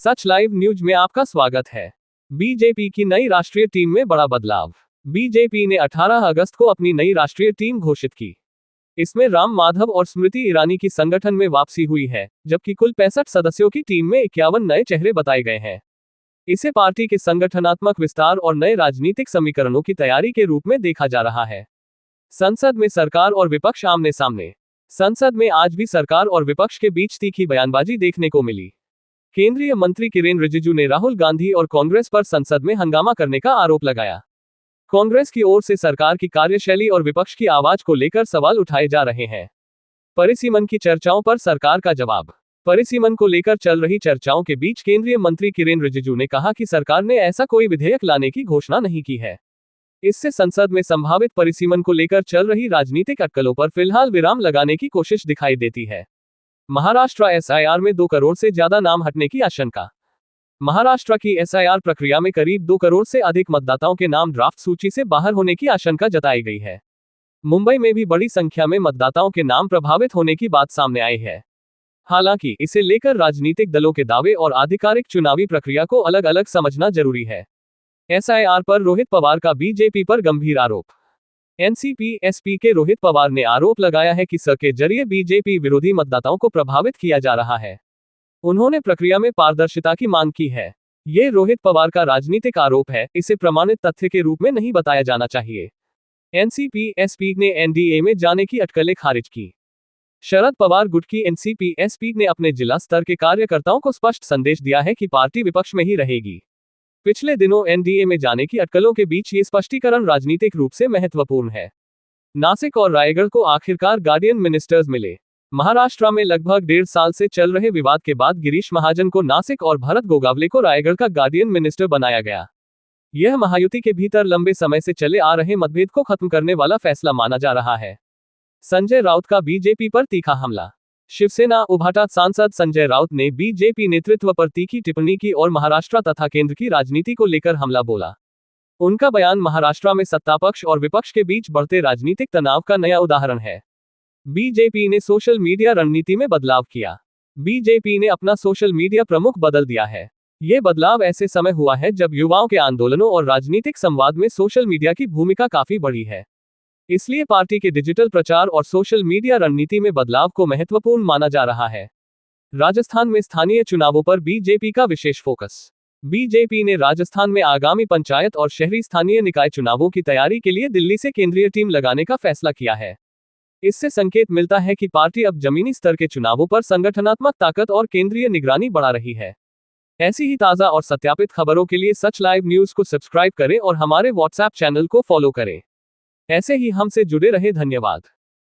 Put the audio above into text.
सच live news में आपका स्वागत है। बीजेपी की नई राष्ट्रीय टीम में बड़ा बदलाव। बीजेपी ने 18 अगस्त को अपनी नई राष्ट्रीय टीम घोषित की। इसमें राम माधव और स्मृति ईरानी की संगठन में वापसी हुई है, जबकि कुल 65 सदस्यों की टीम में 51 नए चेहरे बताए गए हैं। इसे पार्टी के संगठनात्मक विस्तार और नए राजनीतिक समीकरणों की तैयारी के रूप में देखा जा रहा है। संसद में सरकार और विपक्ष आमने सामने। संसद में आज भी सरकार और विपक्ष के बीच तीखी बयानबाजी देखने को मिली। केंद्रीय मंत्री किरेन रिजिजू ने राहुल गांधी और कांग्रेस पर संसद में हंगामा करने का आरोप लगाया। कांग्रेस की ओर से सरकार की कार्यशैली और विपक्ष की आवाज को लेकर सवाल उठाए जा रहे हैं। परिसीमन की चर्चाओं पर सरकार का जवाब। परिसीमन को लेकर चल रही चर्चाओं के बीच केंद्रीय मंत्री किरेन रिजिजू ने कहा कि सरकार ने ऐसा कोई विधेयक लाने की घोषणा नहीं की है। इससे संसद में संभावित परिसीमन को लेकर चल रही राजनीतिक अटकलों पर फिलहाल विराम लगाने की कोशिश दिखाई देती है। महाराष्ट्र एसआईआर में 2 करोड़ से ज्यादा नाम हटने की आशंका। महाराष्ट्र की एसआईआर प्रक्रिया में करीब 2 करोड़ से अधिक मतदाताओं के नाम ड्राफ्ट सूची से बाहर होने की आशंका जताई गई है। मुंबई में भी बड़ी संख्या में मतदाताओं के नाम प्रभावित होने की बात सामने आई है। हालांकि इसे लेकर राजनीतिक दलों के दावे और आधिकारिक चुनावी प्रक्रिया को अलग अलग समझना जरूरी है। एसआईआर पर रोहित पवार का बीजेपी पर गंभीर आरोप। एनसीपी-एसपी के रोहित पवार ने आरोप लगाया है कि स के जरिए बीजेपी विरोधी मतदाताओं को प्रभावित किया जा रहा है। उन्होंने प्रक्रिया में पारदर्शिता की मांग की है। ये रोहित पवार का राजनीतिक आरोप है, इसे प्रमाणित तथ्य के रूप में नहीं बताया जाना चाहिए। एनसीपी-एसपी ने एनडीए में जाने की अटकलें खारिज की। शरद पवार गुट की एनसीपी-एसपी ने अपने जिला स्तर के कार्यकर्ताओं को स्पष्ट संदेश दिया है कि पार्टी विपक्ष में ही रहेगी। पिछले दिनों एनडीए में जाने की अटकलों के बीच ये स्पष्टीकरण राजनीतिक रूप से महत्वपूर्ण है। नासिक और रायगढ़ को आखिरकार गार्डियन मिनिस्टर्स मिले। महाराष्ट्र में लगभग 1.5 साल से चल रहे विवाद के बाद गिरीश महाजन को नासिक और भरत गोगावले को रायगढ़ का गार्डियन मिनिस्टर बनाया गया। यह महायुति के भीतर लंबे समय से चले आ रहे मतभेद को खत्म करने वाला फैसला माना जा रहा है। संजय राउत का बीजेपी पर तीखा हमला। शिवसेना उभाटा सांसद संजय राउत ने बीजेपी नेतृत्व पर तीखी टिप्पणी की और महाराष्ट्र तथा केंद्र की राजनीति को लेकर हमला बोला। उनका बयान महाराष्ट्र में सत्तापक्ष और विपक्ष के बीच बढ़ते राजनीतिक तनाव का नया उदाहरण है। बीजेपी ने सोशल मीडिया रणनीति में बदलाव किया। बीजेपी ने अपना सोशल मीडिया प्रमुख बदल दिया है। ये बदलाव ऐसे समय हुआ है जब युवाओं के आंदोलनों और राजनीतिक संवाद में सोशल मीडिया की भूमिका काफी बढ़ी है। इसलिए पार्टी के डिजिटल प्रचार और सोशल मीडिया रणनीति में बदलाव को महत्वपूर्ण माना जा रहा है। राजस्थान में स्थानीय चुनावों पर बीजेपी का विशेष फोकस। बीजेपी ने राजस्थान में आगामी पंचायत और शहरी स्थानीय निकाय चुनावों की तैयारी के लिए दिल्ली से केंद्रीय टीम लगाने का फैसला किया है। इससे संकेत मिलता है कि पार्टी अब जमीनी स्तर के चुनावों पर संगठनात्मक ताकत और केंद्रीय निगरानी बढ़ा रही है। ऐसी ही ताज़ा और सत्यापित खबरों के लिए सच लाइव न्यूज को सब्सक्राइब करें और हमारे व्हाट्सएप चैनल को फॉलो करें। ऐसे ही हमसे जुड़े रहे। धन्यवाद।